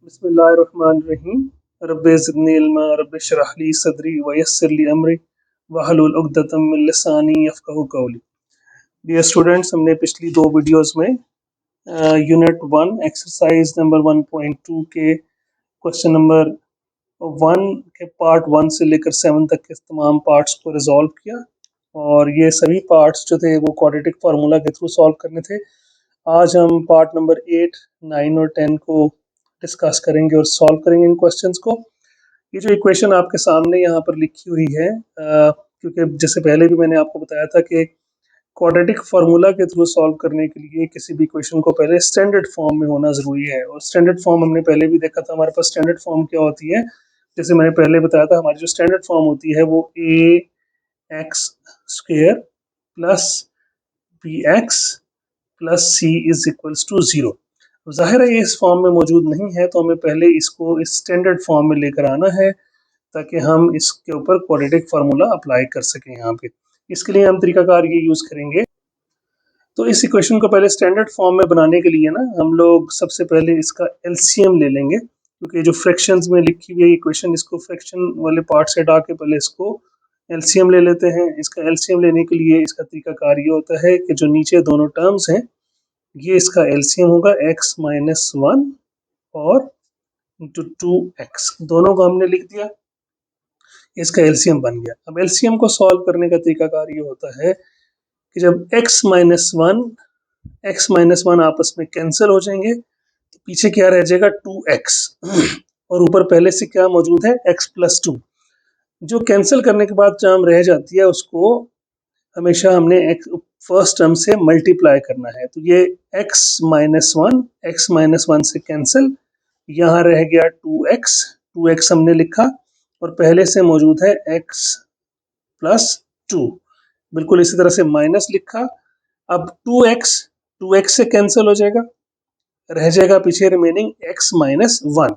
बिस्मिल्लाहिर्रहमानिर्रहीम। रब्बि ज़िदनी इल्मा रब्बि इश्रह ली सदरी वयस्सिर ली अमरी वहलुल उक़दतम मिन लिसानी यफ़क़हू क़ौली। डियर स्टूडेंट्स, हमने पिछली दो वीडियोस में यूनिट 1 एक्सरसाइज नंबर 1.2 के क्वेश्चन नंबर 1 के पार्ट 1 से लेकर 7 तक के तमाम पार्ट्स को रिजॉल्व किया और ये सभी पार्ट्स जो थे वो क्वाड्रेटिक फार्मूला के थ्रू सॉल्व करने थे। आज हम पार्ट नंबर 8, 9 और 10 को डिस्कस करेंगे और सॉल्व करेंगे इन क्वेश्चंस को। ये जो इक्वेशन आपके सामने यहाँ पर लिखी हुई है, क्योंकि जैसे पहले भी मैंने आपको बताया था कि क्वाड्रेटिक फार्मूला के थ्रू सॉल्व करने के लिए किसी भी इक्वेशन को पहले स्टैंडर्ड फॉर्म में होना ज़रूरी है। और स्टैंडर्ड फॉर्म हमने पहले भी देखा था, हमारे पास स्टैंडर्ड फॉर्म क्या होती है। जैसे मैंने पहले बताया था, हमारी जो स्टैंडर्ड फॉर्म होती है वो ax² plus bx plus c is equals to 0। जाहिर है ये इस फॉर्म में मौजूद नहीं है, तो हमें पहले इसको इस स्टैंडर्ड फॉर्म में लेकर आना है ताकि हम इसके ऊपर क्वाड्रेटिक फार्मूला अप्लाई कर सकें। यहाँ पे इसके लिए हम तरीकाकार ये यूज़ करेंगे। तो इस इक्वेशन को पहले स्टैंडर्ड फॉर्म में बनाने के लिए ना हम लोग सबसे पहले इसका एलसीएम ले लेंगे, क्योंकि जो फ्रैक्शंस में लिखी हुई है इक्वेशन, इसको फ्रैक्शन वाले पार्ट से हटा के पहले इसको एलसीएम ले लेते हैं। इसका एलसीएम लेने के लिए इसका तरीकाकार ये होता है कि जो नीचे दोनों टर्म्स हैं ये इसका एलसीएम होगा x माइनस 1 और इंटू 2x, दोनों को हमने लिख दिया, इसका एलसीएम बन गया। अब एलसीएम को सॉल्व करने का तरीकाकार ये होता है कि जब x माइनस वन आपस में कैंसिल हो जाएंगे तो पीछे क्या रह जाएगा 2x और ऊपर पहले से क्या मौजूद है x प्लस 2। जो कैंसिल करने के बाद टर्म रह जाती है उसको हमेशा हमने फर्स्ट टर्म से मल्टीप्लाई करना है। तो ये x माइनस वन से कैंसिल, यहाँ रह गया 2x हमने लिखा और पहले से मौजूद है x प्लस 2, बिल्कुल इसी तरह से माइनस लिखा। अब 2x से कैंसिल हो जाएगा, रह जाएगा पीछे रिमेनिंग x माइनस 1।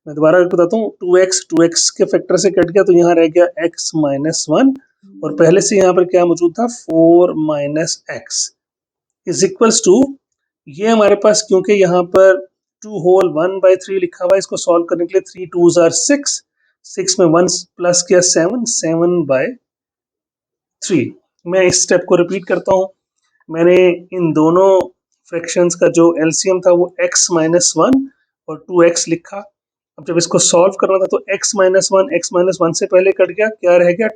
मैं दोबारा बताता हूँ, 2x के फैक्टर से कट गया तो यहाँ रह गया x माइनस 1 और पहले से यहाँ पर क्या मौजूद था 4 minus x is equals to, ये हमारे पास क्योंकि यहाँ पर 2 होल 1/3 लिखा हुआ है, इसको सॉल्व करने के लिए 3 2s are 6 में 1 प्लस किया 7/3। मैं इस स्टेप को रिपीट करता हूँ। मैंने इन दोनों फ्रैक्शंस का जो एलसीएम था वो x माइनस 1 और 2x लिखा। अब जब इसको सॉल्व करना था तो x माइनस 1 से पहले कट गया, क्या रह गया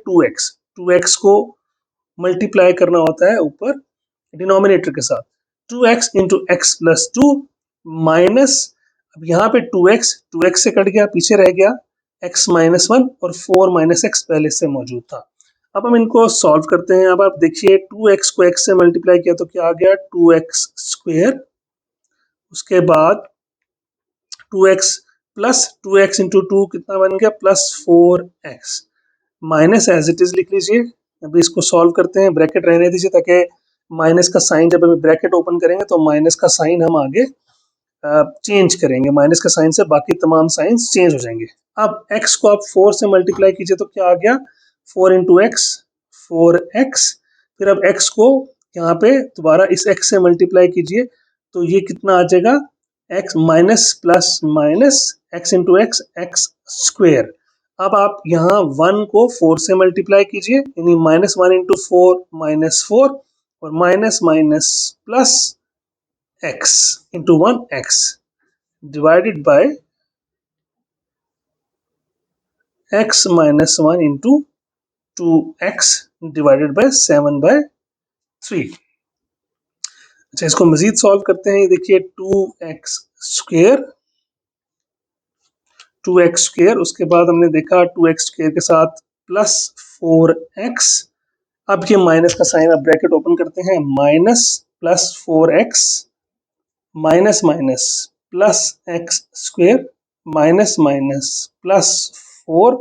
2x को मल्टीप्लाई करना होता है ऊपर डिनोमिनेटर के साथ, 2x into x plus 2 minus, अब यहाँ पे 2x से कट गया, पीछे रह गया x माइनस 1 और 4 माइनस एक्स पहले से मौजूद था। अब हम इनको सॉल्व करते हैं। अब आप देखिए 2x को x से मल्टीप्लाई किया तो क्या आ गया 2x², उसके बाद 2x प्लस 2x इंटू 2 कितना बन गया plus 4x, minus as it is लिख लीजिए। अभी इसको सॉल्व करते हैं, ब्रैकेट रहने दीजिए ताकि माइनस का साइन, जब हम ब्रैकेट ओपन करेंगे तो माइनस का साइन हम आगे चेंज करेंगे, माइनस का साइन से बाकी तमाम साइंस चेंज हो जाएंगे। अब x को आप 4 से मल्टीप्लाई कीजिए तो क्या आ गया 4 इंटू एक्स 4x, फिर अब x को यहाँ पे दोबारा इस x से मल्टीप्लाई कीजिए तो ये कितना आ जाएगा x minus plus minus x into x x²। अब आप यहाँ 1 को 4 से मल्टीप्लाई कीजिए, यानी माइनस 1 इंटू 4 माइनस 4 और minus minus plus x into 1x divided by x minus 1 into 2x divided by 7/3। अच्छा, इसको मजीद सॉल्व करते हैं। ये देखिए 2x², उसके बाद हमने देखा 2x² के साथ प्लस 4x, अब ये माइनस का साइन, अब ब्रैकेट ओपन करते हैं, minus plus 4x minus minus plus x² minus minus plus 4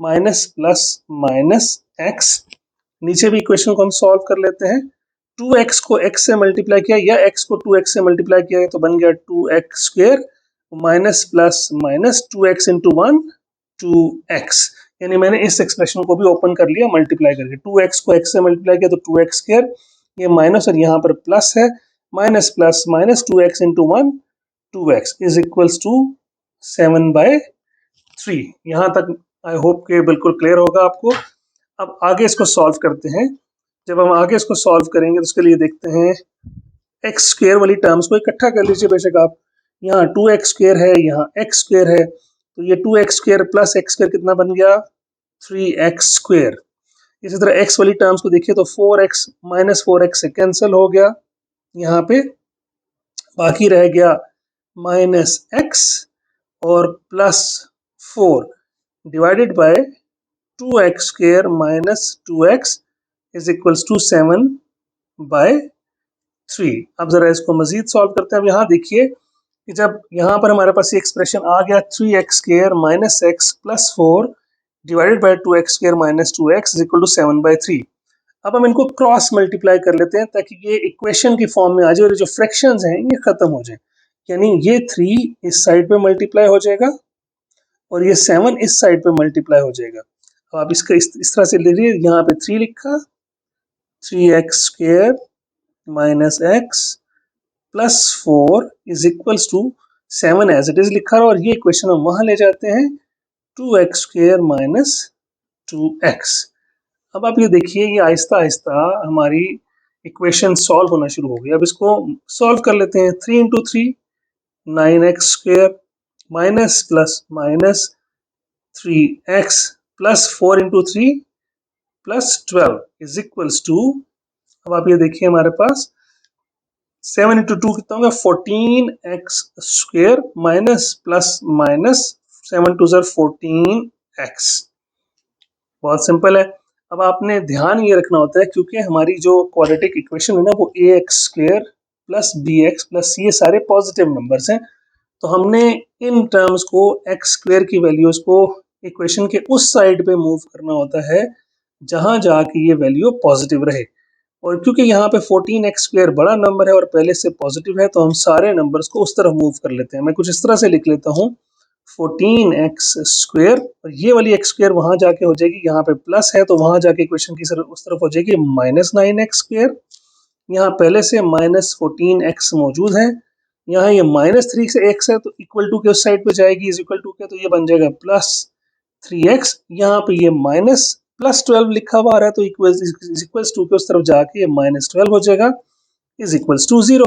minus plus minus x। नीचे भी इक्वेशन को हम सॉल्व कर लेते हैं। 2x को x से मल्टीप्लाई किया या x को 2x से मल्टीप्लाई किया तो बन गया 2x² minus plus minus 2x into 1 2x, यानी मैंने इस एक्सप्रेशन को भी ओपन कर लिया मल्टीप्लाई करके। 2x को x से मल्टीप्लाई किया तो 2x², ये माइनस और यहाँ पर प्लस है, minus plus minus 2x into 1 2x is equals to 7/3। यहाँ तक आई होप के बिल्कुल क्लियर होगा आपको। अब आगे इसको सॉल्व करते हैं। जब हम आगे इसको सॉल्व करेंगे तो उसके लिए देखते हैं एक्स स्क्वेयर वाली टर्म्स को इकट्ठा कर लीजिए बेशक आप। यहाँ 2x² है, यहाँ x² है, तो ये 2x² प्लस x² कितना बन गया 3x²। इसी तरह x वाली टर्म्स को देखिए तो 4x माइनस 4x से कैंसिल हो गया, यहाँ पे बाकी रह गया -x और +4 divided by 2x² minus 2x is equals to 7/3। अब जरा इसको मजीद सॉल्व करते हैं। अब यहाँ देखिए कि जब यहाँ पर हमारे पास ये एक्सप्रेशन आ गया 3x² minus x plus 4 divided by 2x² minus 2x is equal to 7/3। अब हम इनको क्रॉस मल्टीप्लाई कर लेते हैं ताकि ये इक्वेशन की फॉर्म में आ जाए और जो फ्रैक्शंस हैं ये खत्म हो जाए। यानी ये 3 इस साइड पे मल्टीप्लाई हो जाएगा और ये 7 इस साइड पे मल्टीप्लाई हो जाएगा। अब आप इसका इस तरह से लीजिए, यहाँ पे 3 लिखा, 3x² minus x plus 4 is equals to 7 as it is लिखा और ये इक्वेशन हम वहां ले जाते हैं 2x² माइनस 2x। अब आप ये देखिए ये आहिस्ता आहिस्ता हमारी इक्वेशन सॉल्व होना शुरू हो गई। अब इसको सॉल्व कर लेते हैं। 3 into 3 9x² minus plus minus 3x plus 4 into 3 plus 12 is equals to, अब आप ये देखिए हमारे पास 7 इंटू 2 कितना होगा 14x² minus plus minus 7 to 14x। बहुत सिंपल है। अब आपने ध्यान ये रखना होता है क्योंकि हमारी जो क्वाड्रेटिक इक्वेशन है ना वो ax² प्लस bx प्लस ये सारे पॉजिटिव नंबर्स हैं, तो हमने इन टर्म्स को x² की वैल्यूज को इक्वेशन के उस साइड पे मूव करना होता है जहां जाके ये वैल्यू पॉजिटिव रहे। और क्योंकि यहाँ पे 14x² बड़ा नंबर है और पहले से पॉजिटिव है तो हम सारे नंबर्स को उस तरफ मूव कर लेते हैं। मैं कुछ इस तरह से लिख लेता हूँ 14x² और ये वाली x² वहां जाके हो जाएगी, यहाँ पे प्लस है तो वहां जाके इक्वेशन की उस तरफ हो जाएगी -9x²। यहाँ पहले से -14x मौजूद है, यहाँ ये -3 से x है तो इक्वल टू के उस साइड पे जाएगी, इज इक्वल टू के, तो ये बन जाएगा +3x। यहाँ पे ये माइनस +12 लिखा हुआ आ रहा है तो इक्वल्स टू के उस तरफ जाके ये -12 हो जाएगा, इज इक्वल्स टू 0।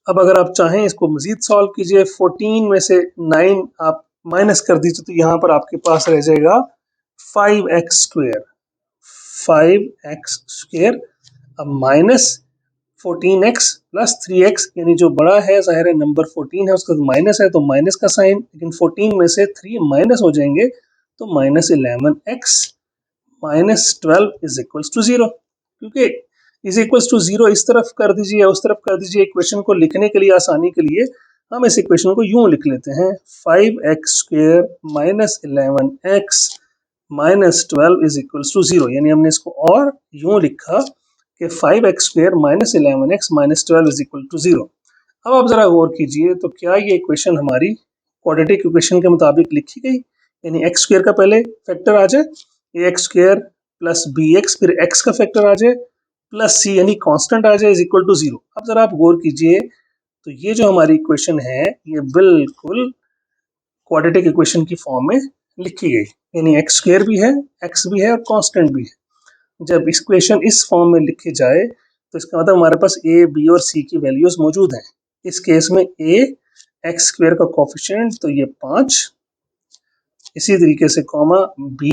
अब अगर आप चाहें इसको मजीद सॉल्व कीजिए, 14 में से 9 आप माइनस कर दीजिए तो यहाँ पर आपके पास रह जाएगा 5x²। 5x²। अब माइनस 14x प्लस 3x, यानी जो बड़ा है जाहिर है नंबर 14 है उसका माइनस है तो माइनस का साइन, लेकिन 14 में से 3 माइनस हो जाएंगे तो -11x minus 12 is equals to 0। क्योंकि इज इक्वल्स टू 0 इस तरफ कर दीजिए उस तरफ कर दीजिए, इक्वेशन को लिखने के लिए आसानी के लिए हम इस इक्वेशन को यूं लिख लेते हैं 5x² minus 11x minus 12 is equals to 0। यानी हमने इसको और यूं लिखा कि 5x² minus 11x minus 12 is equal to 0। अब आप जरा गौर कीजिए तो क्या ये इक्वेशन हमारी क्वाड्रेटिक इक्वेशन के मुताबिक लिखी गई, यानी x² का पहले फैक्टर आ जाए ax² प्लस bx, फिर x का फैक्टर आ जाए प्लस c यानी कांस्टेंट आ जाए इज इक्वल टू 0। अब जरा आप गौर कीजिए तो ये जो हमारी इक्वेशन है ये बिल्कुल क्वाड्रेटिक इक्वेशन की फॉर्म में लिखी गई, यानी x² भी है, x भी है और कांस्टेंट भी है। जब इक्वेशन इस फॉर्म में लिखी जाए तो इसका मतलब हमारे पास a, b और c की वैल्यूज मौजूद हैं। इस केस में a x² का कोफिशिएंट तो ये 5, इसी तरीके से कॉमा b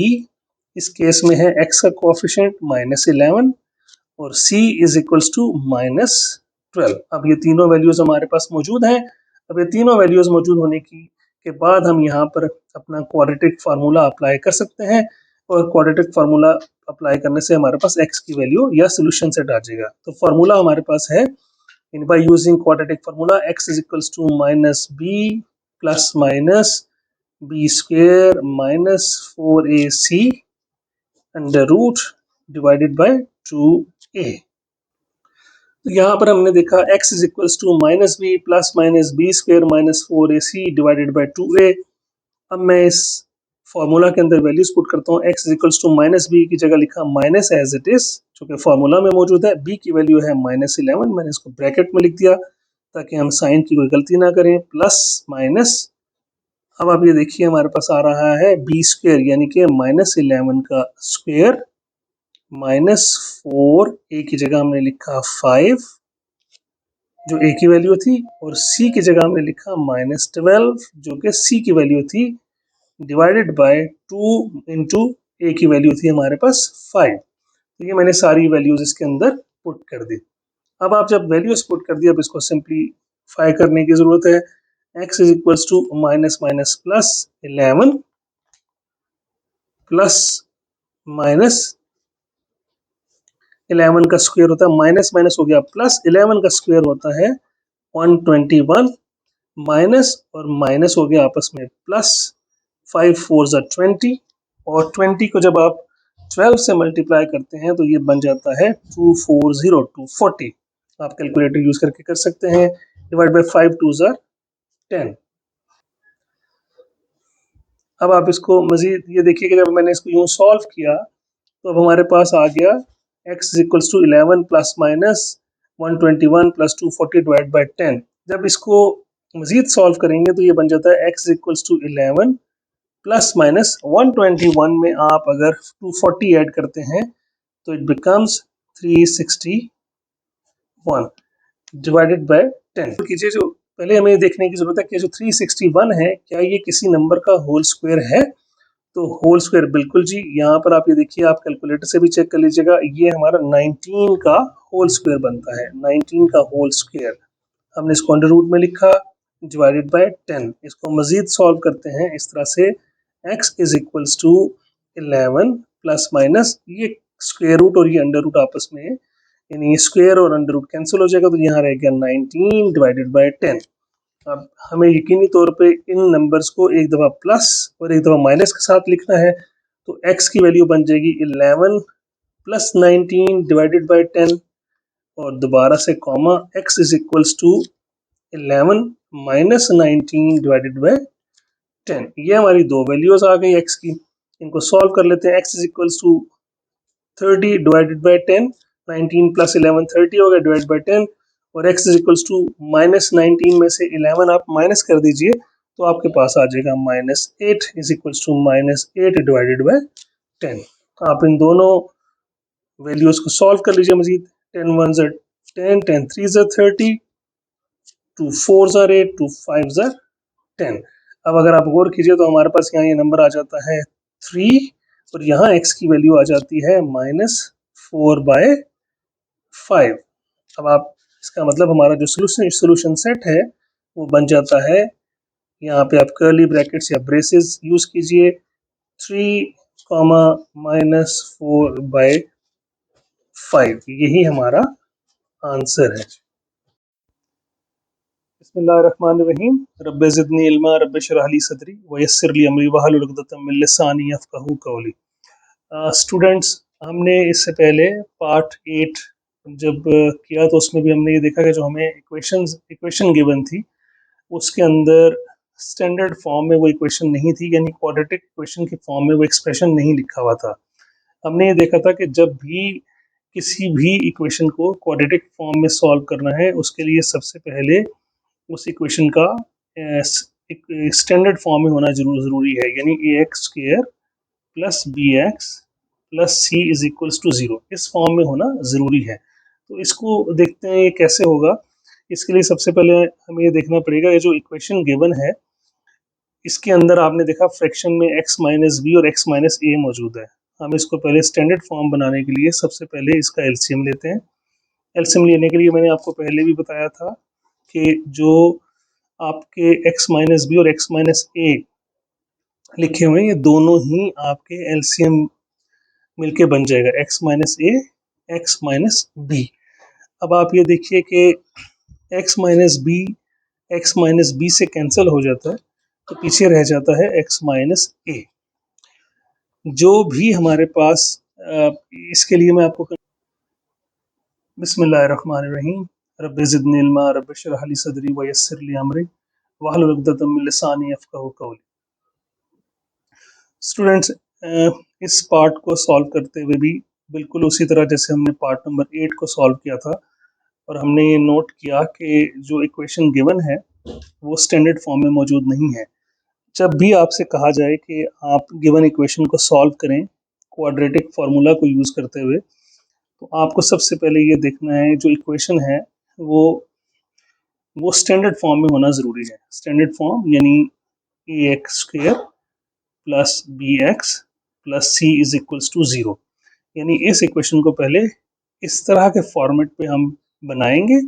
इस केस में है x का कोफिशिएंट -11 और c इज इक्वल्स टू -12। अब ये तीनों वैल्यूज हमारे पास मौजूद हैं। अब ये तीनों वैल्यूज मौजूद होने के बाद हम यहाँ पर अपना क्वाड्रेटिक फार्मूला अप्लाई कर सकते हैं और क्वाड्रेटिक फार्मूला अप्लाई करने से हमारे पास x की वैल्यू या सोल्यूशन सेट आ जाएगा। तो फार्मूला हमारे पास है by using quadratic formula x is equals to -b plus minus b² minus 4ac under root divided by 2a। तो यहाँ पर हमने देखा x is equals to -b plus minus b² minus 4ac divided by 2a। अब मैं इस formula के अंदर वैल्यूज पुट करता हूँ। x is equals to -b की जगह लिखा माइनस एज इट इज जो कि फार्मूला में मौजूद है, b की वैल्यू है -11, मैंने इसको ब्रैकेट में लिख दिया ताकि हम साइन की कोई गलती ना करें, प्लस माइनस अब आप ये देखिए हमारे पास आ रहा है बी स्क्वेयर यानी कि -11 का स्क्वेयर -4 ए की जगह हमने लिखा 5 जो ए की वैल्यू थी और सी की जगह हमने लिखा -12 जो कि सी की वैल्यू थी डिवाइडेड बाय 2 इंटू ए की वैल्यू थी हमारे पास 5। तो ये मैंने सारी वैल्यूज इसके अंदर पुट कर दी। अब आप जब वैल्यूज पुट कर दी अब इसको सिंप्लीफाई करने की जरूरत है। x is equals to minus minus plus 11 plus minus 11 का स्क्वायर होता है माइनस माइनस हो गया प्लस 11 का स्क्वायर होता है 121 माइनस और माइनस हो गया आपस में प्लस 5 4 ज़ा 20 और 20 को जब आप 12 से मल्टीप्लाई करते हैं तो ये बन जाता है 240 आप कैलकुलेटर यूज करके कर सकते हैं। डिवाइड बाय 5 2 ज़ा 10। अब आप इसको मजीद ये देखिए कि जब मैंने इसको यूं सॉल्व किया तो अब हमारे पास आ गया x is equals to 11 plus minus 121 plus 240 divide by 10। जब इसको मजीद सॉल्व करेंगे तो ये बन जाता है x equals to 11 plus minus 121 में आप अगर 240 ऐड करते हैं तो इट बिकम्स 361 डिवाइडेड बाय 10। कीजिए जो पहले हमें देखने की जरूरत है कि जो 361 है क्या ये किसी नंबर का होल स्क्वायर है। तो होल स्क्वायर बिल्कुल जी, यहाँ पर आप ये देखिए आप कैलकुलेटर से भी चेक कर लीजिएगा ये हमारा 19 का होल स्क्वायर बनता है। 19 का होल स्क्वायर हमने इसको अंडर रूट में लिखा डिवाइडेड बाय 10। इसको मजीद सॉल्व करते हैं इस तरह से x is equals to 11 plus minus ये स्क्वायर रूट और ये अंडर रूट आपस में यानी स्क्वायर और अंडर रूट कैंसिल हो जाएगा तो यहाँ रह गया 19 डिवाइडेड बाय 10। अब हमें यकीनी तौर पे इन नंबर्स को एक दफ़ा प्लस और एक दफ़ा माइनस के साथ लिखना है तो x की वैल्यू बन जाएगी 11 प्लस 19 डिवाइडेड बाय 10 और दोबारा से comma x is equals to 11 minus 19 divided by 10। ये हमारी दो वैल्यूज आ गई x की। इनको सॉल्व कर लेते हैं। x is equals to 30 divided by 10 19 plus 11 30 हो गया डिवाइड बाय 10 और x is equals to minus 19 में से 11 आप माइनस कर दीजिए तो आपके पास आ जाएगा -8 is equals to -8 divided by 10। आप इन दोनों वैल्यूज को सॉल्व कर लीजिए मजीद। 10 1 ज़ा 10 10 3 ज़ा 30 2 4 ज़ा 8 2 5 ज़ा 10। अब अगर आप गौर कीजिए तो हमारे पास यहाँ ये नंबर आ जाता है 3 और यहाँ x की वैल्यू आ जाती है -4/5। अब आप इसका मतलब हमारा जो सोल्यूशन सेट है वो बन जाता है। यहाँ पे आप कर्ली ब्रैकेट्स या ब्रेसेस यूज कीजिए 3 -4/5 यही हमारा आंसर है। बिस्मिल्लाहिर्रहमानिर्रहीम रब्बि ज़िदनी इल्मा रब्बि इश्रह ली सदरी वयस्सिर ली अमरी वहलुल उक़दतम मिन लिसानी यफ़क़हू क़ौली। स्टूडेंट्स हमने इससे पहले पार्ट 8 जब किया तो उसमें भी हमने ये देखा कि जो हमें इक्वेशन गिवन थी उसके अंदर स्टैंडर्ड फॉर्म में वो इक्वेशन नहीं थी यानी क्वाड्रेटिक इक्वेशन के फॉर्म में वो एक्सप्रेशन नहीं लिखा हुआ था। हमने ये देखा था कि जब भी किसी भी इक्वेशन को क्वाड्रेटिक फॉर्म में सॉल्व करना है उसके लिए सबसे पहले उस इक्वेशन का स्टैंडर्ड फॉर्म में होना ज़रूरी है यानी ax² plus bx plus c is equals to 0 इस फॉर्म में होना ज़रूरी है। तो इसको देखते हैं ये कैसे होगा। इसके लिए सबसे पहले हमें ये देखना पड़ेगा ये जो इक्वेशन गिवन है इसके अंदर आपने देखा फ्रैक्शन में x माइनस बी और x माइनस ए मौजूद है। हम इसको पहले स्टैंडर्ड फॉर्म बनाने के लिए सबसे पहले इसका एलसीएम लेते हैं। एलसीएम लेने के लिए मैंने आपको पहले भी बताया था कि जो आपके x माइनस बी और x माइनस ए लिखे हुए हैं ये दोनों ही आपके एलसीएम मिलके बन जाएगा x माइनस ए x माइनस बी। अब आप ये देखिए कि x माइनस बी से कैंसिल हो जाता है तो पीछे रह जाता है x माइनस ए। जो भी हमारे पास इसके लिए मैं आपको बिस्मिल्लाहिर्रहमानिर्रहीम रब्बि ज़िदनी इल्मा रब्बि इश्रह ली सदरी वयस्सिर ली अमरी वहलुल उक़दतम मिन लिसानी यफ़क़हू क़ौली। स्टूडेंट्स इस पार्ट को सॉल्व करते हुए भी बिल्कुल उसी तरह जैसे हमने पार्ट नंबर 8 को सॉल्व किया था और हमने ये नोट किया कि जो इक्वेशन गिवन है वो स्टैंडर्ड फॉर्म में मौजूद नहीं है। जब भी आपसे कहा जाए कि आप गिवन इक्वेशन को सॉल्व करें क्वाड्रेटिक फार्मूला को यूज़ करते हुए, तो आपको सबसे पहले ये देखना है जो इक्वेशन है वो स्टैंडर्ड फॉर्म में होना ज़रूरी है। स्टैंडर्ड फॉर्म यानी A X square plus B X plus C is equals to 0। यानी इस इक्वेशन को पहले इस तरह के फॉर्मेट पे हम बनाएंगे,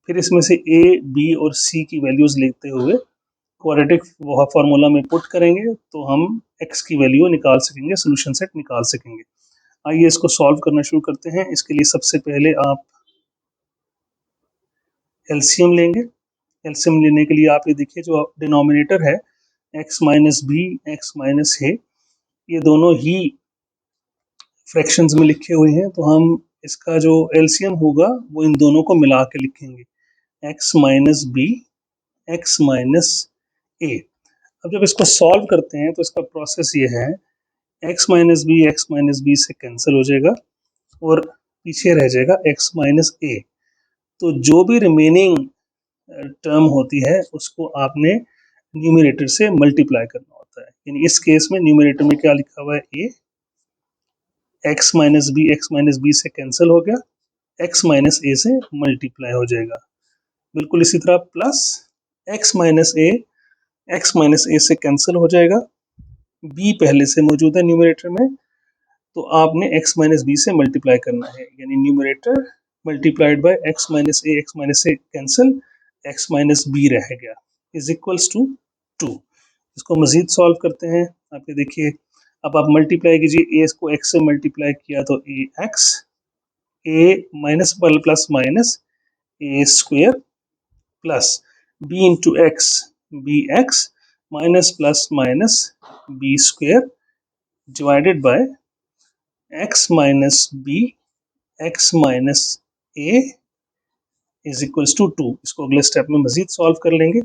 फिर इसमें से ए बी और सी की वैल्यूज़ लेते हुए क्वाड्रेटिक फार्मूला में पुट करेंगे तो हम x की वैल्यू निकाल सकेंगे, सोल्यूशन सेट निकाल सकेंगे। आइए इसको सॉल्व करना शुरू करते हैं। इसके लिए सबसे पहले आप एलसीएम लेंगे। एलसीएम लेने के लिए आप ये देखिए जो डिनोमिनेटर है x minus B X minus A, ये दोनों ही फ्रैक्शंस में लिखे हुए हैं, तो हम इसका जो एलसीएम होगा वो इन दोनों को मिला के लिखेंगे, x minus B X minus A. अब जब इसको सॉल्व करते हैं तो इसका प्रोसेस ये है, x माइनस बी से कैंसिल हो जाएगा और पीछे रह जाएगा x माइनस ए। तो जो भी रिमेनिंग टर्म होती है उसको आपने न्यूमरेटर से मल्टीप्लाई करना होता है। यानी इस केस में न्यूमरेटर में क्या लिखा हुआ है, ए, एक्स माइनस बी से कैंसिल हो गया, x माइनस ए से मल्टीप्लाई हो जाएगा। बिल्कुल इसी तरह प्लस x माइनस ए से कैंसिल हो जाएगा, b पहले से मौजूद है न्यूमरेटर में, तो आपने x माइनस बी से मल्टीप्लाई करना है। यानी numerator multiplied by x minus A cancel, x minus B रह गया इज इक्वल्स टू 2। इसको मजीद सॉल्व करते हैं। आप ये देखिए, अब आप मल्टीप्लाई कीजिए, ए को x से मल्टीप्लाई किया तो A X, A minus plus minus A square plus B into X B X minus plus minus B square divided by x minus B X minus A is equals to 2। इसको अगले step में मजीद solve कर लेंगे।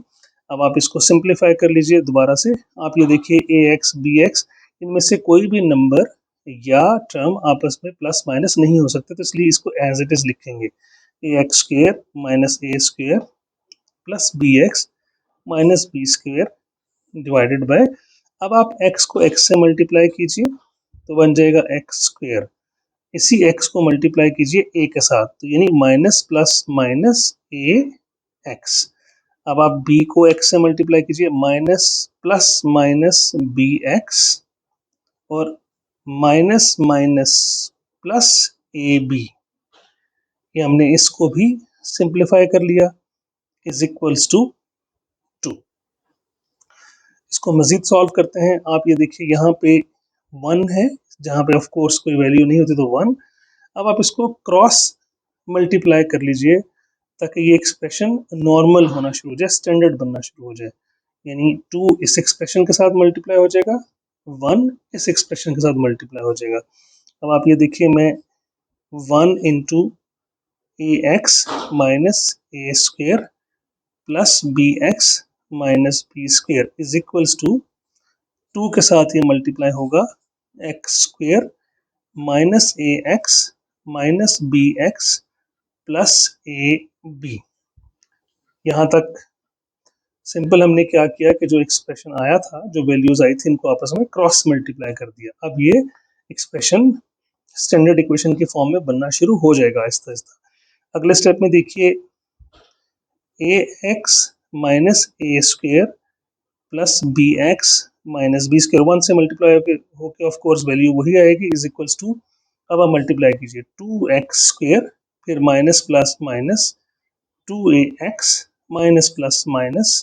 अब आप इसको simplify कर लीजिए दोबारा से। आप ये देखिए ए एक्स बी एक्स, इनमें से कोई भी नंबर या टर्म आपस में प्लस माइनस नहीं हो सकते, तो इसलिए इसको एज इट इज लिखेंगे, A X square minus A square plus B X minus B square divided by, अब आप x को x से मल्टीप्लाई कीजिए तो बन जाएगा एक्स स्क्वेयर, इसी x को मल्टीप्लाई कीजिए a के साथ, तो यानी minus plus minus A X. अब आप b को x से मल्टीप्लाई कीजिए, minus plus minus B X और minus minus plus A B, ये हमने इसको भी सिंप्लीफाई कर लिया इज इक्वल्स टू 2। इसको मजीद सॉल्व करते हैं। आप ये देखिए यहाँ पे 1 है, जहाँ पे ऑफ कोर्स कोई वैल्यू नहीं होती तो 1। अब आप इसको क्रॉस मल्टीप्लाई कर लीजिए ताकि ये एक्सप्रेशन नॉर्मल होना शुरू हो जाए, स्टैंडर्ड बनना शुरू हो जाए। यानी 2 इस एक्सप्रेशन के साथ मल्टीप्लाई हो जाएगा, 1 इस एक्सप्रेशन के साथ मल्टीप्लाई हो जाएगा। अब आप ये देखिए, मैं 1 into A X minus A square plus B X minus B square is equals to 2 के साथ ये मल्टीप्लाई होगा, X square minus A X minus B X plus A B. यहाँ तक सिंपल हमने क्या किया कि जो एक्सप्रेशन आया था, जो वैल्यूज आई थी, इनको आपस में क्रॉस मल्टीप्लाई कर दिया। अब ये एक्सप्रेशन स्टैंडर्ड इक्वेशन की फॉर्म में बनना शुरू हो जाएगा आहिस्ता आहिस्ता। अगले स्टेप में देखिए, A X minus A square plus B X minus B square 1 से मल्टीप्लाई होकर ऑफ कोर्स वैल्यू वही आएगी इज इक्वल्स टू, अब आप मल्टीप्लाई कीजिए 2x स्क्वेयर फिर minus plus minus 2ax minus plus minus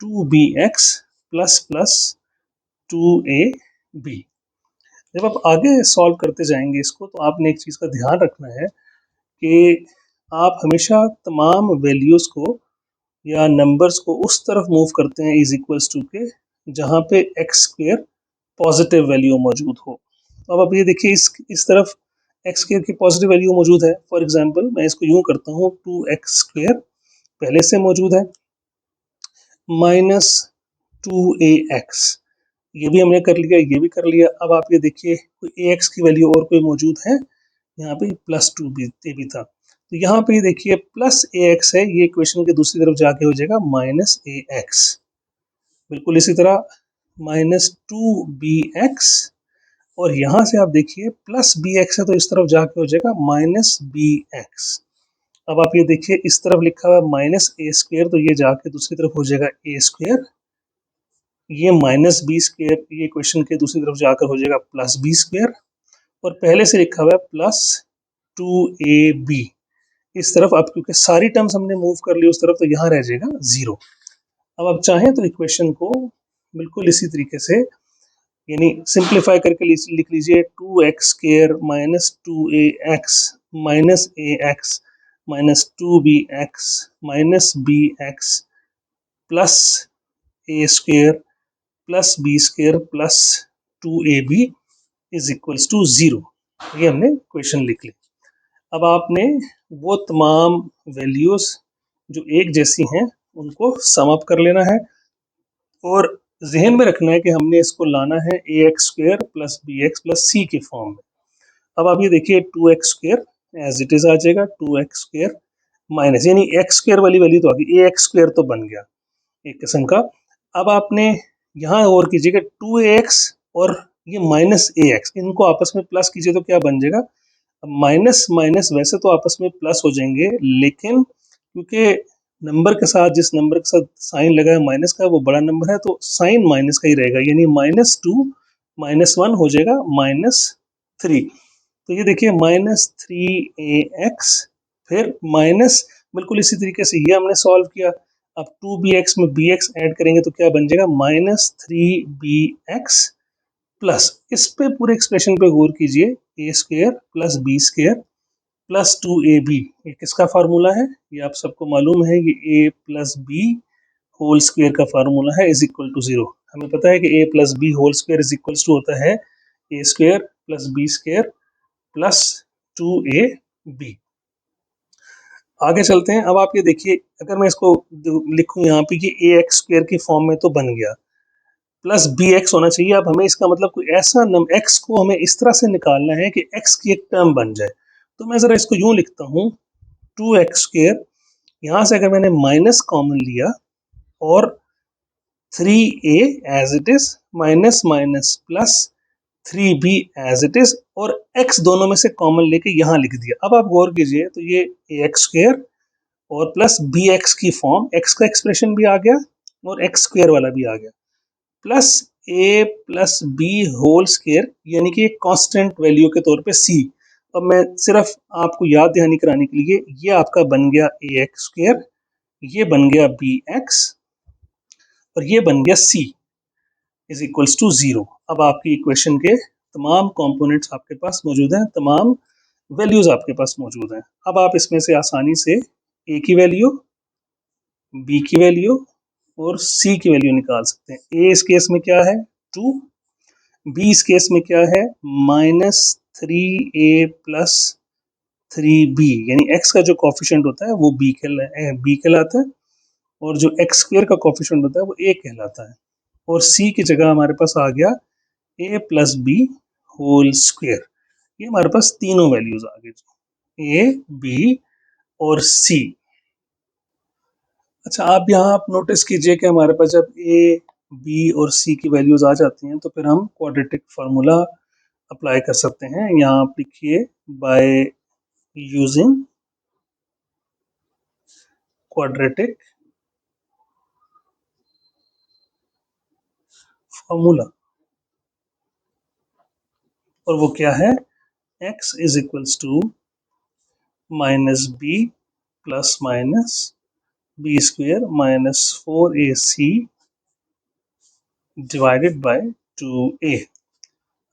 2bx plus plus 2ab। जब आप आगे सॉल्व करते जाएंगे इसको, तो आपने एक चीज़ का ध्यान रखना है कि आप हमेशा तमाम वैल्यूज़ को या नंबर्स को उस तरफ मूव करते हैं इज इक्वल्स टू के जहाँ पे एक्स स्क्वेयर पॉजिटिव वैल्यू मौजूद हो। तो अब आप ये देखिए, इस तरफ एक्स स्क्वेयर की पॉजिटिव वैल्यू मौजूद है। फॉर एग्जांपल मैं इसको यूं करता हूँ, 2x स्क्वेयर पहले से मौजूद है माइनस 2ax, ये भी हमने कर लिया, ये भी कर लिया। अब आप ये देखिए, कोई ax की वैल्यू और कोई मौजूद है, यहाँ पे प्लस 2 भी था, तो यहाँ पे देखिए प्लस ax है, ये इक्वेशन के दूसरी तरफ जाके हो जाएगा माइनस ax। बिल्कुल इसी तरह -2bx, और यहाँ से आप देखिए प्लस bx है तो इस तरफ जाके हो जाएगा -bx। अब आप ये देखिए इस तरफ लिखा हुआ -a², तो ये जाके दूसरी तरफ हो जाएगा a², ये -b², ये क्वेश्चन के दूसरी तरफ जाकर हो जाएगा +b², और पहले से लिखा हुआ है +2ab इस तरफ। अब क्योंकि सारी टर्म्स हमने मूव कर ली उस तरफ, तो यहाँ रह जाएगा 0। अब आप चाहें तो इक्वेशन को बिल्कुल इसी तरीके से यानी सिंप्लीफाई करके लिख लीजिए 2x² -2ax -ax -2bx -bx plus a² plus b² plus 2ab is equals to 0। ये हमने क्वेश्चन लिख ली। अब आपने वो तमाम वैल्यूज जो एक जैसी हैं उनको सम अप कर लेना है, और जहन में रखना है कि हमने इसको लाना है ax² plus bx plus c के फॉर्म में। अब आप ये देखिए 2x² एज इट इज आ जाएगा, 2x² माइनस यानी x² वाली वैल्यू तो आ गई, ax² तो बन गया एक किस्म का। अब आपने यहाँ और कीजिएगा 2ax और ये -ax, इनको आपस में प्लस कीजिए तो क्या बन जाएगा, माइनस माइनस वैसे तो आपस में प्लस हो जाएंगे, लेकिन क्योंकि नंबर के साथ जिस नंबर के साथ साइन लगा है माइनस का वो बड़ा नंबर है, तो साइन माइनस का ही रहेगा, यानी -2 -1 हो जाएगा -3। तो ये देखिए -3ax, फिर माइनस बिल्कुल इसी तरीके से ये हमने सॉल्व किया। अब 2bx में bx ऐड करेंगे तो क्या बन जाएगा -3bx प्लस, इस पे पूरे एक्सप्रेशन पे गौर कीजिए, a² plus b² plus 2ab, ये किसका फार्मूला है, ये आप सबको मालूम है, ये a plus B whole square का फार्मूला है, इज इक्वल टू 0। हमें पता है कि a plus B whole square is equal to होता है a² plus b² plus 2ab। आगे चलते हैं। अब आप ये देखिए, अगर मैं इसको लिखूं यहाँ पे कि ax² की फॉर्म में तो बन गया, प्लस bx होना चाहिए। अब हमें इसका मतलब कोई ऐसा x को हमें इस तरह से निकालना है कि x की एक टर्म बन जाए। तो मैं जरा इसको यूं लिखता हूँ 2x², यहाँ से अगर मैंने माइनस कॉमन लिया और 3a as it is minus minus plus 3b as it is, और x दोनों में से कॉमन लेके यहाँ लिख दिया। अब आप गौर कीजिए तो ये ax² और प्लस bx की फॉर्म, x का एक्सप्रेशन भी आ गया और x² वाला भी आ गया, plus a plus B whole square यानी कि कांस्टेंट वैल्यू के तौर पे c। अब मैं सिर्फ आपको याद दहानी कराने के लिए, ये आपका बन गया ax², ये बन गया bx और ये बन गया c इज इक्वल्स टू 0। अब आपकी इक्वेशन के तमाम कंपोनेंट्स आपके पास मौजूद हैं, तमाम वैल्यूज आपके पास मौजूद हैं। अब आप इसमें से आसानी से a की वैल्यू, b की वैल्यू और c की वैल्यू निकाल सकते हैं। a इस केस में क्या है 2, b इस केस में क्या है -3a प्लस 3b, यानी x का जो कॉफिशिएंट होता है वो b कहलाता है, और जो x² का कॉफिशिएंट होता है वो a कहलाता है। और c की जगह हमारे पास आ गया a plus B whole square. ये हमारे पास तीनों वैल्यूज आ गए, a b और c। अच्छा, आप यहाँ आप नोटिस कीजिए कि हमारे पास जब a b और c की वैल्यूज आ जाती हैं तो फिर हम क्वाड्रेटिक फार्मूला अप्लाई कर सकते हैं। यहाँ आप लिखिए बाय यूजिंग क्वाड्रेटिक फार्मूला, और वो क्या है, x is equals to minus B plus minus b² minus 4ac divided by 2a।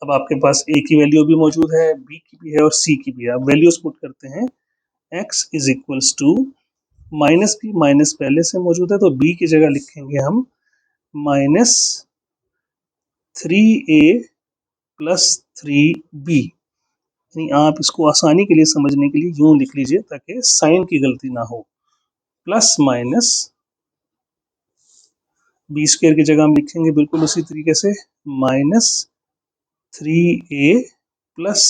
अब आपके पास a की वैल्यू भी मौजूद है, b की भी है और c की भी है। अब वैल्यूज पुट करते हैं, x is equals to minus b, minus पहले से मौजूद है तो b की जगह लिखेंगे हम माइनस 3a प्लस 3b, यानी आप इसको आसानी के लिए समझने के लिए यूं लिख लीजिए ताकि साइन की गलती ना हो, प्लस माइनस b² की जगह हम लिखेंगे बिल्कुल उसी तरीके से माइनस 3a प्लस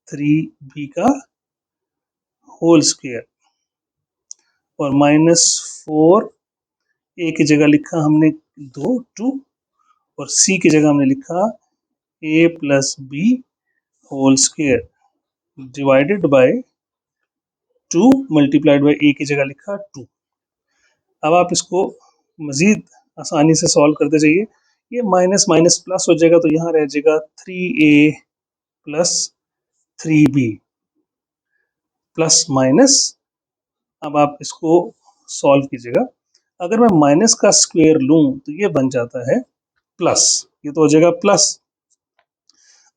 3b का होल स्क्वायर, और माइनस 4a की जगह लिखा हमने 2 2, और c की जगह हमने लिखा a plus B whole square divided by 2 multiplied by a की जगह लिखा 2। अब आप इसको मजीद आसानी से सॉल्व करते जाइए। ये माइनस माइनस प्लस हो जाएगा तो यहाँ रह जाएगा 3a plus 3b plus minus. अब आप इसको सॉल्व कीजिएगा। अगर मैं माइनस का स्क्वायर लूं तो ये बन जाता है प्लस, ये तो हो जाएगा प्लस।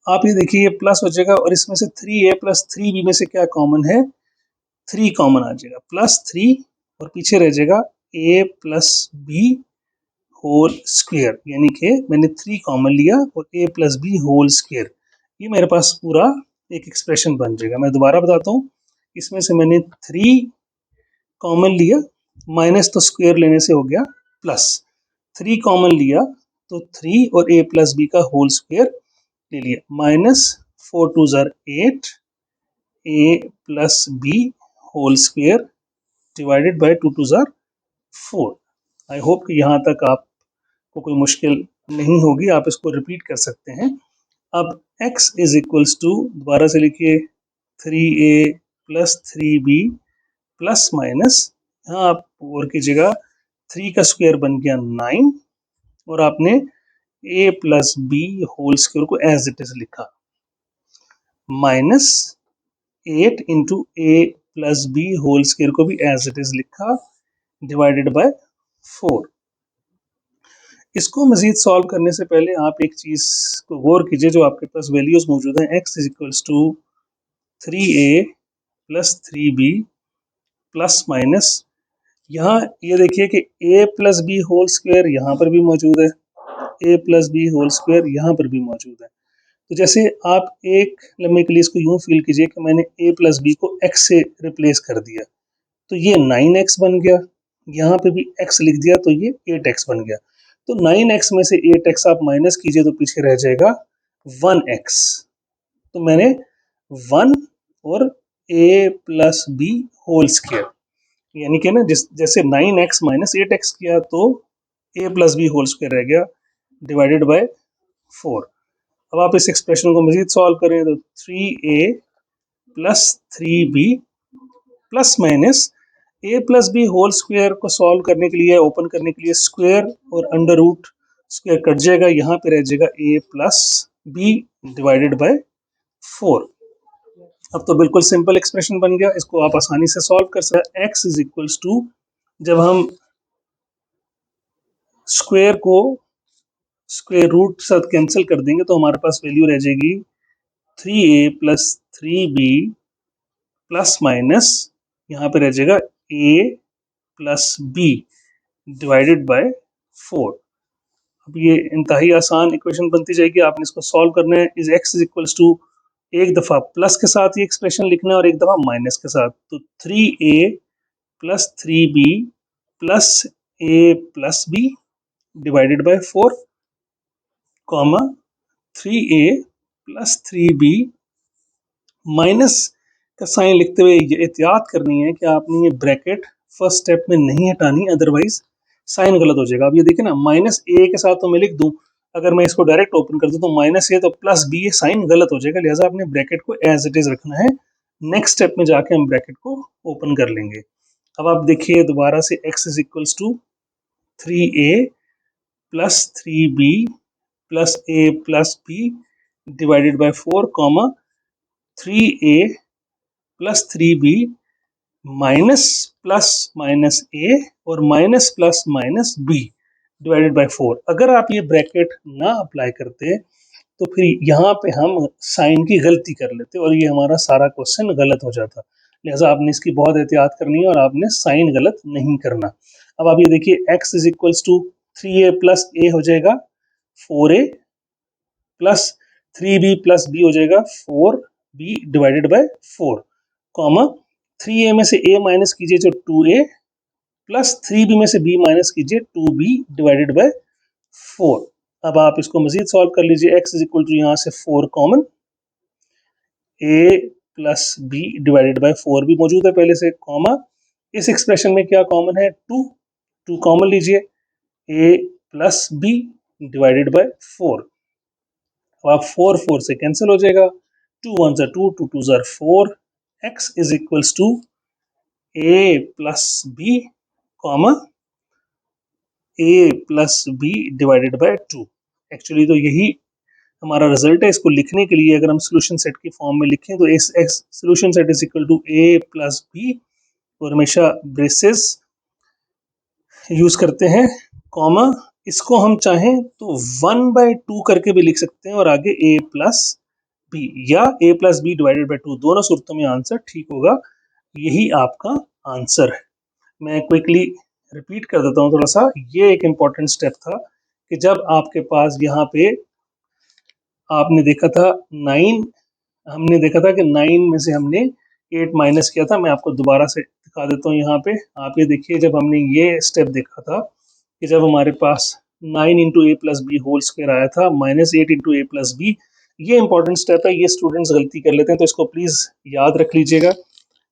आप ये देखिए ये प्लस हो जाएगा और इसमें से 3a प्लस 3b में से क्या कॉमन है, 3 कॉमन आ जाएगा, प्लस 3 और पीछे रह जाएगा a plus B whole square, यानी कि मैंने 3 कॉमन लिया और a plus B whole square, ये मेरे पास पूरा एक एक्सप्रेशन बन जाएगा। मैं दोबारा बताता हूँ, इसमें से मैंने 3 कॉमन लिया, माइनस तो स्क्वायर लेने से हो गया प्लस, 3 कॉमन लिया तो 3 और a प्लस बी का होल स्क्वायर ले लिया, minus 4 twos are 8 a plus B whole square divided by 2 twos are 4। I hope कि यहाँ तक आपको कोई मुश्किल नहीं होगी, आप इसको रिपीट कर सकते हैं। अब x इज इक्वल्स टू, दोबारा से लिखिए 3a plus 3b plus minus, यहाँ आप और कीजिएगा 3 का स्क्वायर बन गया 9 और आपने a plus B whole square को एज इट इज लिखा, minus 8 into a plus B whole square को भी एज इट इज लिखा डिवाइडेड बाय 4। इसको मजीद सॉल्व करने से पहले आप एक चीज को गौर कीजिए, जो आपके पास वैल्यूज मौजूद हैं, x is equals to 3a plus 3b plus minus, यहाँ ये देखिए कि a plus B whole square यहाँ पर भी मौजूद है, a plus B whole square यहाँ पर भी मौजूद है। तो जैसे आप एक लम्हे के लिए इसको यूं फील कीजिए कि मैंने a प्लस बी को x से रिप्लेस कर दिया, तो ये 9x बन गया, यहाँ पे भी x लिख दिया तो ये 8x बन गया। तो 9x में से 8x आप माइनस कीजिए तो पीछे रह जाएगा 1x। तो मैंने 1 और a plus B whole square, यानी कि ना जैसे 9x माइनस 8x किया तो a plus B whole square रह गया डिवाइडेड बाय 4। अब आप इस एक्सप्रेशन को मजीद सॉल्व करें तो 3a plus 3b plus minus a plus B whole square को सॉल्व करने के लिए, ओपन करने के लिए स्क्वायर और अंडर रूट स्क्वायर कट जाएगा, यहाँ पे रह जाएगा a plus B divided by 4। अब तो बिल्कुल सिंपल एक्सप्रेशन बन गया, इसको आप आसानी से सॉल्व कर सकते हैं। x इज इक्वल्स टू, जब हम स्क्वायर को स्क्वायर रूट के साथ कैंसिल कर देंगे तो हमारे पास वैल्यू रह जाएगी 3a plus 3b plus minus, यहाँ पे रह जाएगा a plus b divided by 4। अब ये इंतहाई आसान इक्वेशन बनती जाएगी, आपने इसको सॉल्व करना है। Is x is equals to, एक दफ़ा प्लस के साथ ये एक्सप्रेशन लिखना है और एक दफ़ा माइनस के साथ, तो 3a plus 3b plus a plus b divided by 4 comma 3a plus 3b, minus का साइन लिखते हुए ये एहतियात करनी है कि आपने ये ब्रैकेट फर्स्ट स्टेप में नहीं हटानी, अदरवाइज साइन गलत हो जाएगा। अब ये देखिए ना, माइनस ए के साथ तो मैं लिख दूं, अगर मैं इसको डायरेक्ट ओपन कर दूं तो माइनस ए तो प्लस बी, साइन गलत हो जाएगा, लिहाजा आपने ब्रैकेट को एज इट इज रखना है। नेक्स्ट स्टेप में जाके हम ब्रैकेट को ओपन कर लेंगे। अब आप देखिए दोबारा से x is equals to 3a plus 3b plus a plus b divided by 4 comma 3a plus 3b minus plus minus a और minus plus minus b divided by 4। अगर आप ये ब्रैकेट ना अप्लाई करते तो फिर यहाँ पे हम साइन की गलती कर लेते और ये हमारा सारा क्वेश्चन गलत हो जाता। लिहाजा आपने इसकी बहुत एहतियात करनी है और आपने साइन गलत नहीं करना। अब आप ये देखिए x is equals to 3a plus a हो जाएगा 4a plus 3b plus b हो जाएगा 4b divided by 4 comma 3a में से a माइनस कीजिए तो 2a प्लस 3b में से b माइनस कीजिए 2b डिवाइडेड बाय 4। अब आप इसको मजीद सॉल्व कर लीजिए। x इज इक्वल टू, यहाँ से 4 common, a plus b divided by 4 भी मौजूद है पहले से, कॉमा इस एक्सप्रेशन में क्या कॉमन है, 2 कॉमन लीजिए, a plus b divided by 4। अब आप 4 से कैंसिल हो जाएगा, 2 1 ज़ा 2, 2 2 ज़ा 4, x is equals to a plus B comma a plus B divided by 2। Actually तो यही हमारा रिजल्ट है। इसको लिखने के लिए अगर हम सोल्यूशन सेट की फॉर्म में लिखें तो इस solution set is equal to a plus B, और हमेशा ब्रेसेस यूज करते हैं, कॉमा इसको हम चाहें तो 1/2 करके भी लिख सकते हैं और आगे a प्लस बी या a plus B divided by 2, दोनों सूरतों में आंसर ठीक होगा। यही आपका आंसर है। मैं क्विकली रिपीट कर देता हूँ थोड़ा सा। ये एक इम्पॉर्टेंट स्टेप था कि जब आपके पास यहाँ पे आपने देखा था 9, हमने देखा था कि 9 में से हमने 8 माइनस किया था। मैं आपको दोबारा से दिखा देता हूँ। यहाँ पे आप ये देखिए, जब हमने ये स्टेप देखा था कि जब हमारे पास 9 इंटू ए प्लस बी होल स्क्वायर आया था माइनस 8 इंटू ए प्लस बी, ये इंपॉर्टेंट स्टेप है। ये स्टूडेंट्स गलती कर लेते हैं, तो इसको प्लीज याद रख लीजिएगा।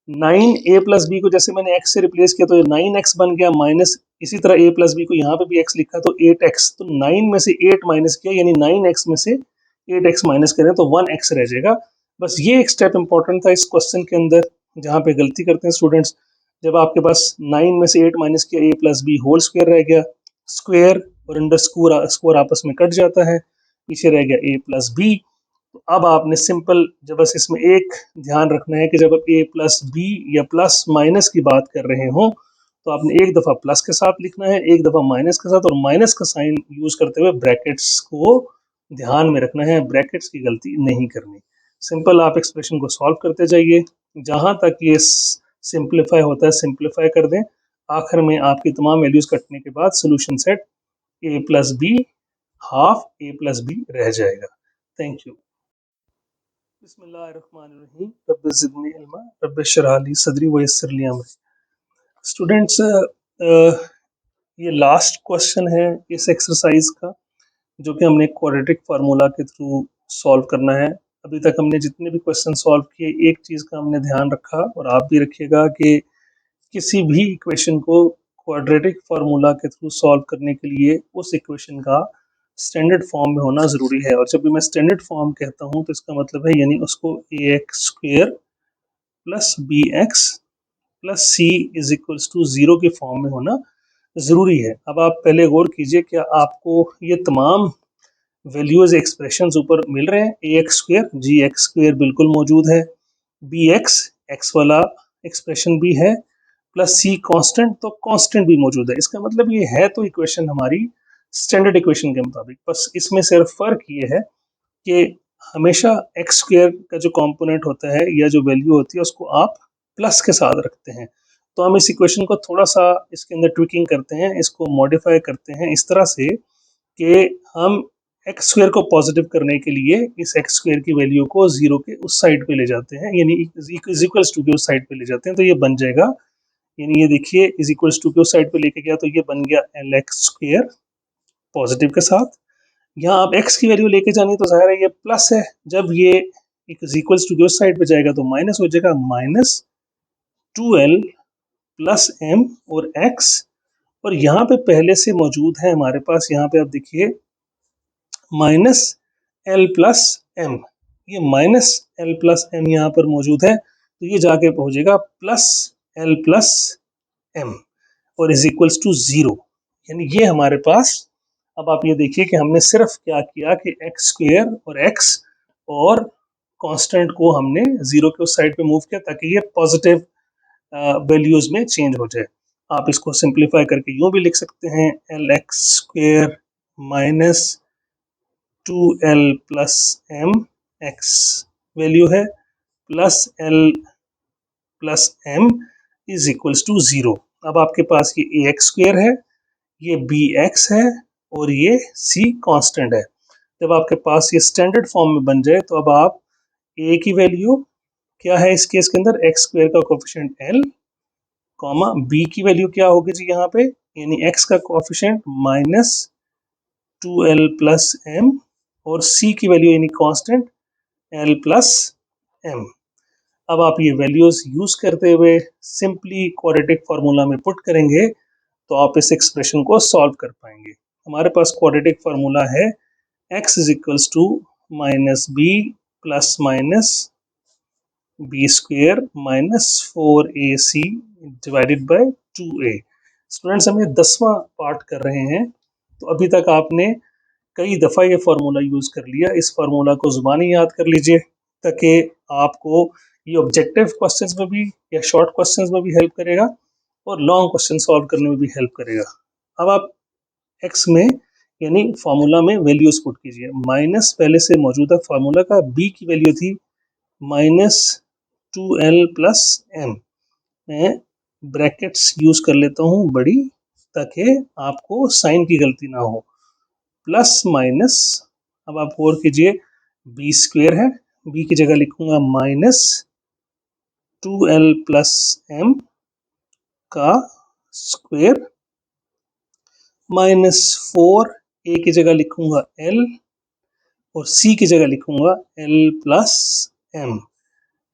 9 ए प्लस बी को जैसे मैंने x से रिप्लेस किया तो ये 9x बन गया, माइनस इसी तरह a प्लस बी को यहाँ पे भी x लिखा तो 8x, तो 9 में से 8 माइनस किया यानी 9x में से 8x माइनस करें तो 1x रह जाएगा। बस ये एक स्टेप इंपॉर्टेंट था इस क्वेश्चन के अंदर, जहाँ पे गलती करते हैं स्टूडेंट्स। जब आपके पास 9 में से 8 माइनस किया, a plus B whole square रह गया, स्क्वायर और अंडर स्कोर आपस में कट जाता है, पीछे रह गया a प्लस बी। तो अब आपने सिंपल, जब बस इसमें एक ध्यान रखना है कि जब आप a प्लस बी या प्लस माइनस की बात कर रहे हो तो आपने एक दफ़ा प्लस के साथ लिखना है, एक दफ़ा माइनस के साथ, और माइनस का साइन यूज करते हुए ब्रैकेट्स को ध्यान में रखना है, ब्रैकेट्स की गलती नहीं करनी। सिंपल आप एक्सप्रेशन को सॉल्व करते जाइए, जहां तक ये सिंप्लीफाई होता है सिंप्लीफाई कर दें। आखिर में आपकी तमाम वैल्यूज कटने के बाद solution set a plus B half a plus B रह जाएगा। Thank you. बिस्मिल्लाहिर्रहमानिर्रहीम, रब्बि ज़िदनी इल्मा, रब्बि इश्रह ली सदरी व यस्सिर ली अमरी। स्टूडेंट्स, ये लास्ट क्वेश्चन है इस एक्सरसाइज का, जो कि हमने क्वाड्रेटिक फार्मूला के थ्रू सॉल्व करना है। अभी तक हमने जितने भी क्वेश्चन सॉल्व किए, एक चीज़ का हमने ध्यान रखा और आप भी रखिएगा कि किसी भी इक्वेशन को क्वाड्रेटिक फार्मूला के थ्रू सॉल्व करने के लिए उस इक्वेशन का स्टैंडर्ड फॉर्म में होना ज़रूरी है। और जब भी मैं स्टैंडर्ड फॉर्म कहता हूँ तो इसका मतलब है यानी उसको ax² plus bx plus c is equals to 0 के फॉर्म में होना ज़रूरी है। अब आप पहले गौर कीजिए, क्या आपको ये तमाम वैल्यूज एक्सप्रेशंस ऊपर मिल रहे हैं? ax² जी x² बिल्कुल मौजूद है, bx x वाला एक्सप्रेशन भी है, प्लस c कांस्टेंट, तो कांस्टेंट भी मौजूद है। इसका मतलब ये है तो इक्वेशन हमारी स्टैंडर्ड इक्वेशन के मुताबिक, बस इसमें सिर्फ फ़र्क ये है कि हमेशा x² का जो कंपोनेंट होता है या जो वैल्यू होती है उसको आप प्लस के साथ रखते हैं। तो हम इस इक्वेशन को थोड़ा सा इसके अंदर ट्विकिंग करते हैं, इसको मॉडिफाई करते हैं इस तरह से कि हम x² को पॉजिटिव करने के लिए इस x² की वैल्यू को 0 के उस साइड पे ले जाते हैं, यानी इज इक्वल्स टू के उस साइड पे ले जाते हैं। तो ये बन जाएगा, यानी ये देखिए इज इक्वल्स टू के उस साइड पे लेके गया तो ये बन गया lx² पॉजिटिव के साथ। यहाँ आप x की वैल्यू लेके जानी तो जाहिर है ये प्लस है, जब ये इज इक्वल्स टू के उस साइड पे जाएगा तो माइनस हो जाएगा, -2l प्लस m और x, और यहाँ पे पहले से मौजूद है हमारे पास, यहाँ पे आप देखिए -l प्लस m, ये -l प्लस m यहाँ पर मौजूद है, तो ये जाके पहुंचेगा +l प्लस m और इज इक्वल्स टू 0। यानी ये हमारे पास, अब आप ये देखिए कि हमने सिर्फ क्या किया कि x² और x और कांस्टेंट को हमने 0 के उस साइड पे मूव किया ताकि ये पॉजिटिव वैल्यूज में चेंज हो जाए। आप इसको सिंप्लीफाई करके यूं भी लिख सकते हैं, lx² minus 2l plus m, x value है, plus l plus m is equals to 0। अब आपके पास ये ax² है, ये bx है और ये c कांस्टेंट है। जब आपके पास ये स्टैंडर्ड फॉर्म में बन जाए तो अब आप a की वैल्यू क्या है इस केस के अंदर, x² का कोफिशिएंट l, कॉमा b की वैल्यू क्या होगी जी यहाँ पे, यानी x का कोफिशिएंट -2l प्लस m, और c की वैल्यू यानी कांस्टेंट l प्लस m। अब आप ये वैल्यूज यूज करते हुए सिंपली क्वाड्रेटिक फार्मूला में पुट करेंगे तो आप इस एक्सप्रेशन को सॉल्व कर पाएंगे। हमारे पास क्वाड्रेटिक फार्मूला है x is equals to minus B plus minus B square minus 4ac divided by 2a। Students हम ये 10वां पार्ट कर रहे हैं, तो अभी तक आपने कई दफ़ा ये फार्मूला यूज़ कर लिया। इस फार्मूला को ज़ुबानी याद कर लीजिए ताकि आपको ये ऑब्जेक्टिव क्वेश्चंस में भी या शॉर्ट क्वेश्चंस में भी हेल्प करेगा और लॉन्ग क्वेश्चन सॉल्व करने में भी हेल्प करेगा। अब आप x में यानी फार्मूला में वैल्यूज पुट कीजिए। माइनस पहले से मौजूदा फार्मूला का b की वैल्यू थी माइनस 2l प्लस m। मैं ब्रैकेट्स यूज कर लेता हूँ बड़ी ताकि आपको साइन की गलती ना हो। प्लस माइनस, अब आप और कीजिए, बी स्क्वेयर है, बी की जगह लिखूंगा माइनस 2l प्लस m का स्क्वेयर माइनस 4a की जगह लिखूंगा l और c की जगह लिखूंगा l plus m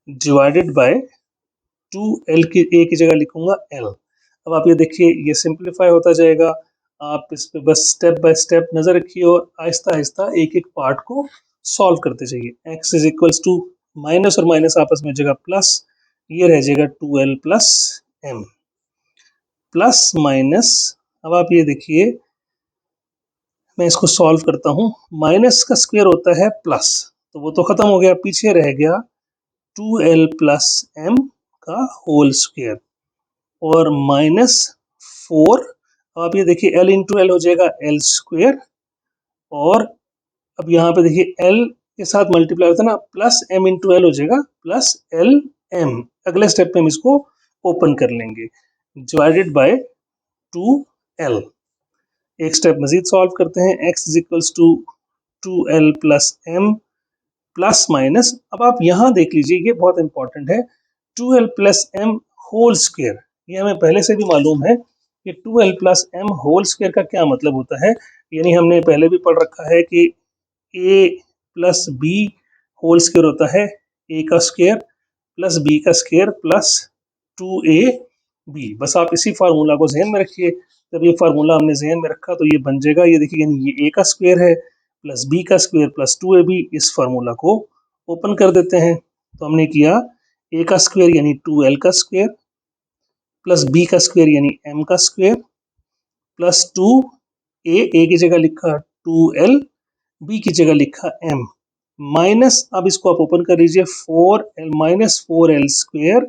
divided by 2l की a की जगह लिखूंगा l। अब आप ये देखिए ये सिंप्लीफाई होता जाएगा। आप इस पे बस स्टेप बाय स्टेप नजर रखिए और आहिस्ता आहिस्ता एक एक पार्ट को सॉल्व करते जाइए। x is equals to minus और माइनस आपस में जगह प्लस, ये रह जाएगा 2l plus m plus minus. अब आप ये देखिए मैं इसको सॉल्व करता हूँ। माइनस का स्क्वायर होता है प्लस, तो वो तो खत्म हो गया, पीछे रह गया 2l प्लस m का होल स्क्वायर और माइनस 4। आप ये देखिए l इंटू एल हो जाएगा l स्क्वायर और अब यहाँ पे देखिए l के साथ मल्टीप्लाई होता है ना, प्लस m इंटू एल हो जाएगा प्लस l m। अगले स्टेप पे हम इसको ओपन कर लेंगे डिवाइडेड बाय 2l। एक स्टेप मजीद सॉल्व करते हैं। x is equals to 2l plus m plus minus, अब आप यहाँ देख लीजिए ये बहुत इंपॉर्टेंट है, 2l plus m whole square. ये हमें पहले से भी मालूम है कि 2l plus m whole square का क्या मतलब होता है। यानी हमने पहले भी पढ़ रखा है कि a plus b whole square होता है a का स्क्वायर प्लस b का स्क्वायर प्लस 2ab। बस आप इसी फार्मूला को जहन में रखिए। जब ये फार्मूला हमने जहन में रखा तो ये बन जाएगा, ये देखिए यानी ये a का स्क्वायर है प्लस b का स्क्वायर प्लस 2ab। इस फार्मूला को ओपन कर देते हैं तो हमने किया a का स्क्वायर यानी 2l का स्क्वायर प्लस b का स्क्वायर यानी m का स्क्वायर प्लस 2a की जगह लिखा 2l, b की जगह लिखा m माइनस, अब इसको आप ओपन कर लीजिए 4l माइनस 4l स्क्वायर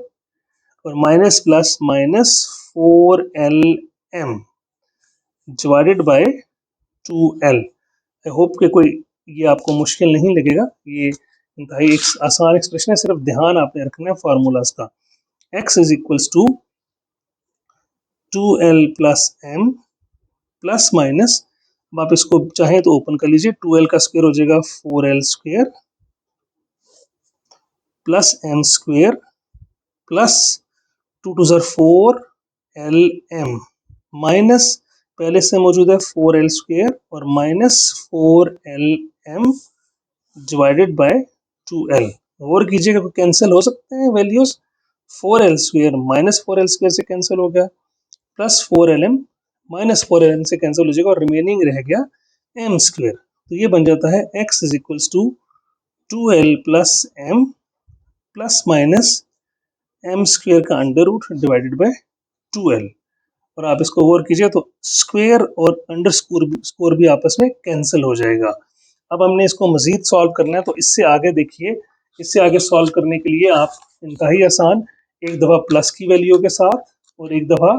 और minus plus minus 4lm divided by 2l। I hope कि कोई ये आपको मुश्किल नहीं लगेगा, ये इंतहाई एक आसान एक्सप्रेशन है, सिर्फ ध्यान आपने रखना है फार्मूलाज का। x is equals to 2l plus m plus minus, अब आप इसको चाहें तो ओपन कर लीजिए, 2l का स्क्वायर हो जाएगा 4l square plus m square plus 2 टू ज़र 4lm माइनस पहले से मौजूद है 4l स्क्वायर और minus 4lm divided by 2l। और कीजिएगा कैंसिल हो सकते हैं values, 4l square minus 4l square से कैंसिल हो गया प्लस 4lm माइनस 4lm से कैंसिल हो जाएगा और रिमेनिंग रह गया m स्क्वायर। तो ये बन जाता है x is equals to 2l plus m plus minus m square का under root divided by 2l। और आप इसको ओवर कीजिए तो स्क्वायर और अंडर स्कोर भी आपस में कैंसिल हो जाएगा। अब हमने इसको मजीद सॉल्व करना है, तो इससे आगे देखिए, इससे आगे सॉल्व करने के लिए आप इंतहाई आसान, एक दफ़ा प्लस की वैल्यू के साथ और एक दफ़ा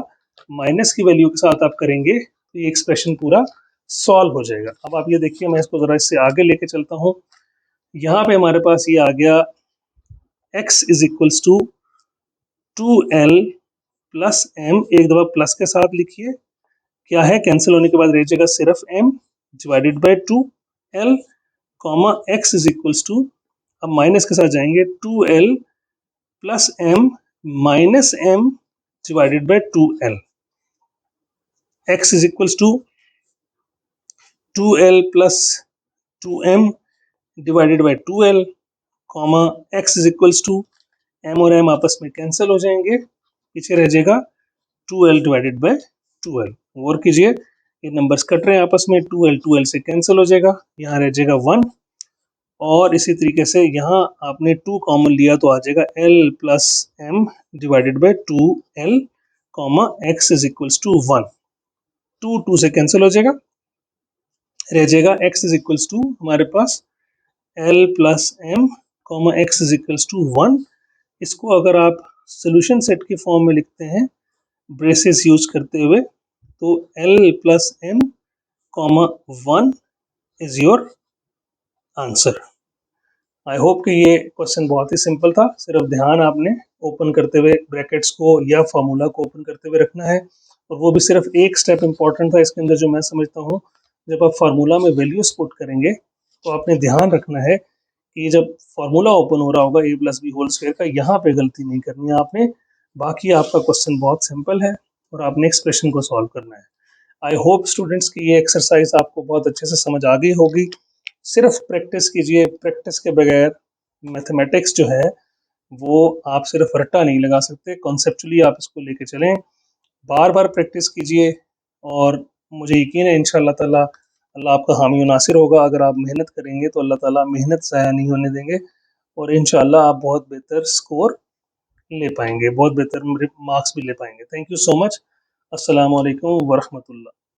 माइनस की वैल्यू के साथ आप करेंगे तो ये एक्सप्रेशन पूरा सॉल्व हो जाएगा। अब आप ये देखिए मैं इसको ज़रा इससे आगे लेके चलता हूँ। यहाँ पे हमारे पास ये आ गया x is equals to 2l plus m, एक दफ़ा प्लस के साथ लिखिए, क्या है कैंसिल होने के बाद रह जाएगा सिर्फ m divided by 2l comma x is equals to, अब माइनस के साथ जाएंगे 2l plus m minus m divided by 2l। x is equals to 2l plus 2m divided by 2l comma x is equals to, m और m आपस में cancel हो जाएंगे, पीछे रह जाएगा 2l डिवाइडेड बाय 2l। और कीजिए ये नंबर्स कट रहे हैं आपस में, 2l से कैंसिल हो जाएगा, यहाँ रह जाएगा 1। और इसी तरीके से यहाँ आपने 2 कॉमन लिया तो आ जाएगा l plus m divided by 2l comma x is equals to 1। 2 से कैंसिल हो जाएगा, रह जाएगा x इज इक्वल्स टू हमारे पास l plus m comma x is equals to 1। इसको अगर आप सोल्यूशन सेट के फॉर्म में लिखते हैं ब्रेसेस यूज करते हुए, तो l plus m comma 1 is your answer. I hope कि ये क्वेश्चन बहुत ही सिंपल था। सिर्फ ध्यान आपने ओपन करते हुए ब्रैकेट्स को या फार्मूला को ओपन करते हुए रखना है, और वो भी सिर्फ एक स्टेप इंपॉर्टेंट था इसके अंदर जो मैं समझता हूँ, जब आप फार्मूला में वैल्यूज पुट करेंगे तो आपने ध्यान रखना है कि जब फार्मूला ओपन हो रहा होगा a plus B whole square का, यहाँ पे गलती नहीं करनी है आपने। बाकी आपका क्वेश्चन बहुत सिंपल है और आपने एक्सप्रेशन को सॉल्व करना है। आई होप स्टूडेंट्स की ये एक्सरसाइज आपको बहुत अच्छे से समझ आ गई होगी। सिर्फ प्रैक्टिस कीजिए, प्रैक्टिस के बगैर मैथमेटिक्स जो है वो आप सिर्फ रट्टा नहीं लगा सकते, कॉन्सेप्चुअली आप इसको लेके चलें, बार बार प्रैक्टिस कीजिए, और मुझे यकीन है इंशाअल्लाह ताला अल्लाह आपका हामी और नासिर होगा। अगर आप मेहनत करेंगे तो अल्लाह ताला मेहनत ज़ाया नहीं होने देंगे, और इंशाअल्लाह आप बहुत बेहतर स्कोर ले पाएंगे, बहुत बेहतर मार्क्स भी ले पाएंगे। Thank you so much. अस्सलाम वालेकुम वरहमतुल्लाह।